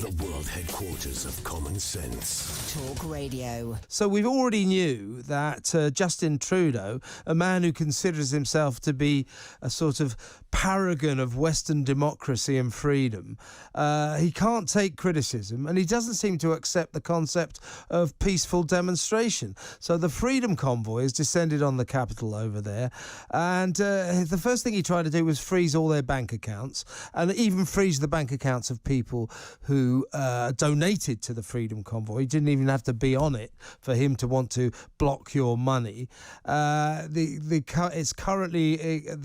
The world headquarters of common sense. Talk Radio. So we already knew that Justin Trudeau, a man who considers himself to be a sort of paragon of Western democracy and freedom, he can't take criticism, and he doesn't seem to accept the concept of peaceful demonstration. So the Freedom Convoy has descended on the capital over there, and the first thing he tried to do was freeze all their bank accounts, and even freeze the bank accounts of people who donated to the Freedom Convoy. He didn't even have to be on it for him to want to block your money. The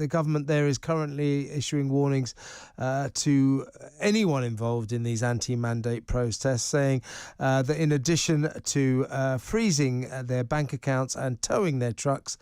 government there is currently issuing warnings to anyone involved in these anti-mandate protests, saying that in addition to freezing their bank accounts and towing their trucks,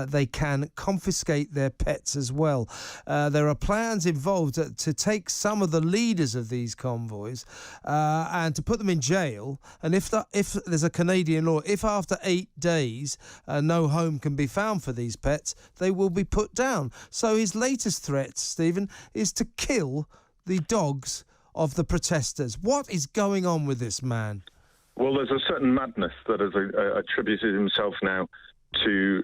they can confiscate their pets as well. There are plans involved to take some of the leaders of these convoys and to put them in jail. And if there's a Canadian law, if after 8 days no home can be found for these pets, they will be put down. So his latest threat, Stephen, is to kill the dogs of the protesters. What is going on with this man? Well, there's a certain madness that has attributed himself now to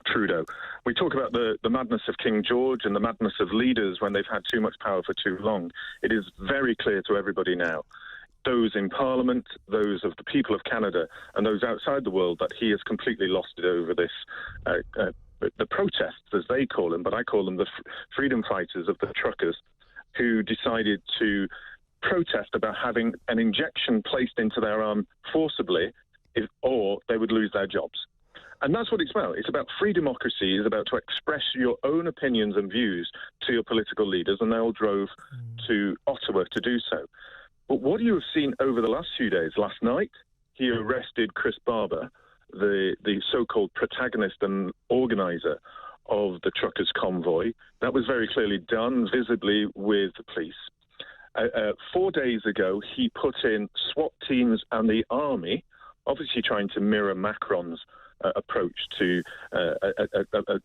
Trudeau. We talk about the madness of King George and the madness of leaders when they've had too much power for too long. It is very clear to everybody now, those in Parliament, those of the people of Canada, and those outside the world, that he has completely lost it over this, the protests, as they call them, but I call them the freedom fighters of the truckers, who decided to protest about having an injection placed into their arm forcibly, or they would lose their jobs. And that's what it's about. It's about free democracy. It's about to express your own opinions and views to your political leaders, and they all drove to Ottawa to do so. But what you have seen over the last few days, last night, he arrested Chris Barber, the so-called protagonist and organiser of the truckers' convoy. That was very clearly done, visibly, with the police. 4 days ago, he put in SWAT teams and the army, obviously trying to mirror Macron's approach to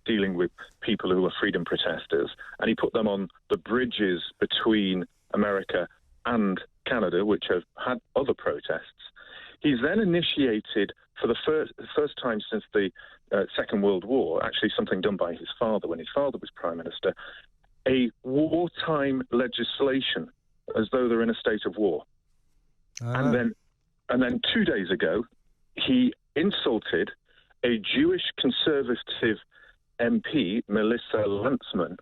dealing with people who are freedom protesters, and he put them on the bridges between America and Canada, which have had other protests. He's then initiated, for the first time since the Second World War, actually something done by his father when his father was Prime Minister, a wartime legislation, as though they're in a state of war. And then 2 days ago, he insulted a Jewish Conservative MP, Melissa Lantsman,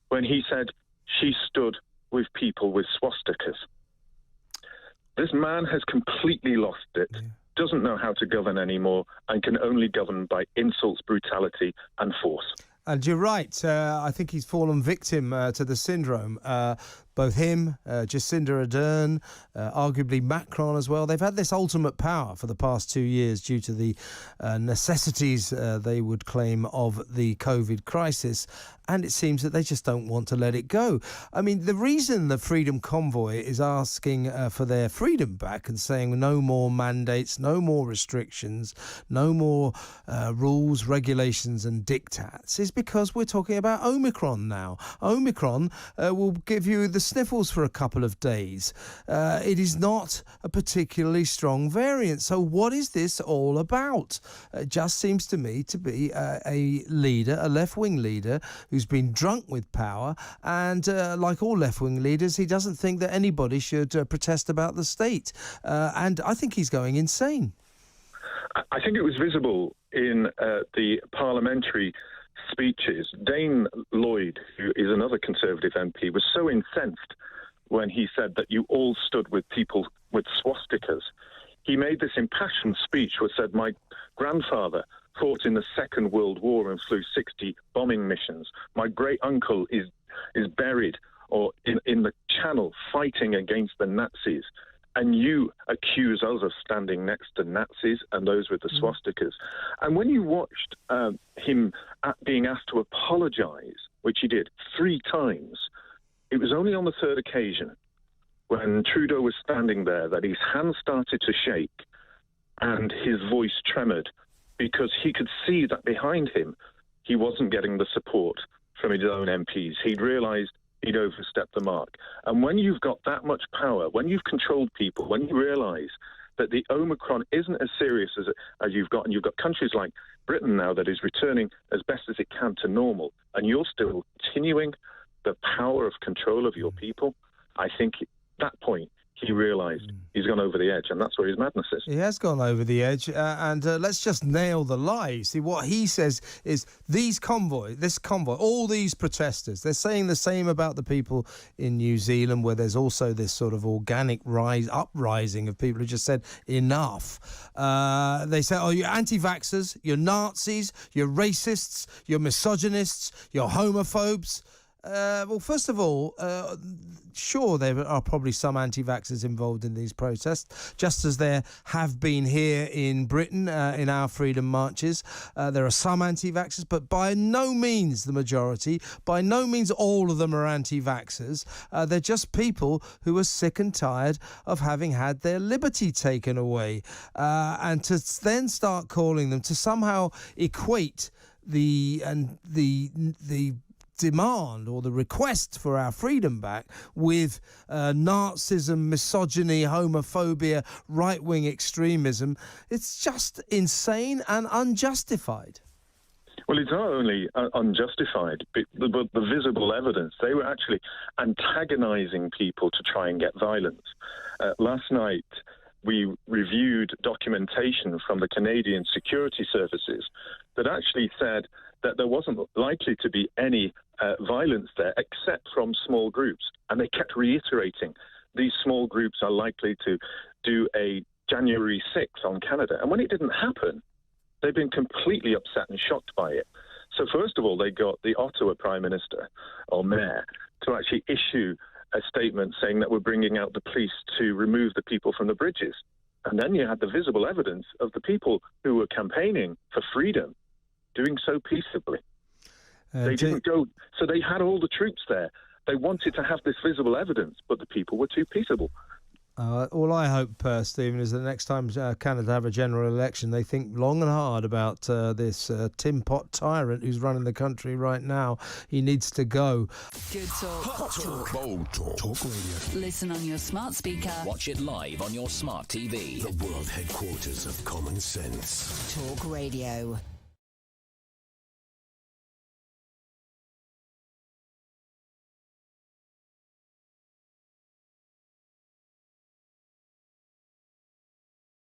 when he said she stood with people with swastikas. This man has completely lost it, doesn't know how to govern anymore, and can only govern by insults, brutality, and force. And you're right. I think he's fallen victim to the syndrome. Both him, Jacinda Ardern, arguably Macron as well. They've had this ultimate power for the past 2 years due to the necessities, they would claim, of the COVID crisis. And it seems that they just don't want to let it go. I mean, the reason the Freedom Convoy is asking for their freedom back and saying no more mandates, no more restrictions, no more rules, regulations and diktats is because we're talking about Omicron now. Omicron will give you the sniffles for a couple of days. It is not a particularly strong variant. So what is this all about? It just seems to me to be a leader, a left-wing leader, who's been drunk with power, and like all left-wing leaders, he doesn't think that anybody should protest about the state. And I think he's going insane. I think it was visible in the parliamentary speeches. Dane Lloyd, who is another Conservative MP, was so incensed when he said that you all stood with people with swastikas. He made this impassioned speech which said, my grandfather fought in the Second World War and flew 60 bombing missions. My great-uncle is buried or in the Channel fighting against the Nazis. And you accuse us of standing next to Nazis and those with the swastikas. And when you watched him being asked to apologise, which he did 3 times, it was only on the third occasion when Trudeau was standing there that his hands started to shake and his voice tremored, because he could see that behind him he wasn't getting the support from his own MPs. He'd realised he'd overstepped the mark. And when you've got that much power, when you've controlled people, when you realise that the Omicron isn't as serious as you've got, and you've got countries like Britain now that is returning as best as it can to normal, and you're still continuing the power of control of your people, I think at that point he realised he's gone over the edge, and that's where his madness is. He has gone over the edge, and let's just nail the lie. See, what he says is this convoy, all these protesters, they're saying the same about the people in New Zealand, where there's also this sort of organic uprising of people who just said enough. They say, oh, you're anti-vaxxers, you're Nazis, you're racists, you're misogynists, you're homophobes. Well, first of all, sure, there are probably some anti-vaxxers involved in these protests, just as there have been here in Britain in our freedom marches. There are some anti-vaxxers, but by no means the majority. By no means all of them are anti-vaxxers. They're just people who are sick and tired of having had their liberty taken away. And to then start calling them, to somehow equate the demand or the request for our freedom back with Nazism, misogyny, homophobia, right-wing extremism, it's just insane and unjustified. Well, it's not only unjustified, but the visible evidence. They were actually antagonising people to try and get violence. Last night, we reviewed documentation from the Canadian security services that actually said that there wasn't likely to be any violence there except from small groups. And they kept reiterating these small groups are likely to do a January 6th on Canada. And when it didn't happen, they've been completely upset and shocked by it. So first of all, they got the Ottawa Prime Minister or Mayor to actually issue a statement saying that we're bringing out the police to remove the people from the bridges. And then you had the visible evidence of the people who were campaigning for freedom doing so peaceably. They didn't go, so they had all the troops there. They wanted to have this visible evidence, but the people were too peaceable. All I hope, Stephen, is that next time Canada have a general election, they think long and hard about this Tin Pot tyrant who's running the country right now. He needs to go. Good talk. Hot talk. Bold talk. Talk radio. Listen on your smart speaker. Watch it live on your smart TV. The world headquarters of common sense. Talk Radio.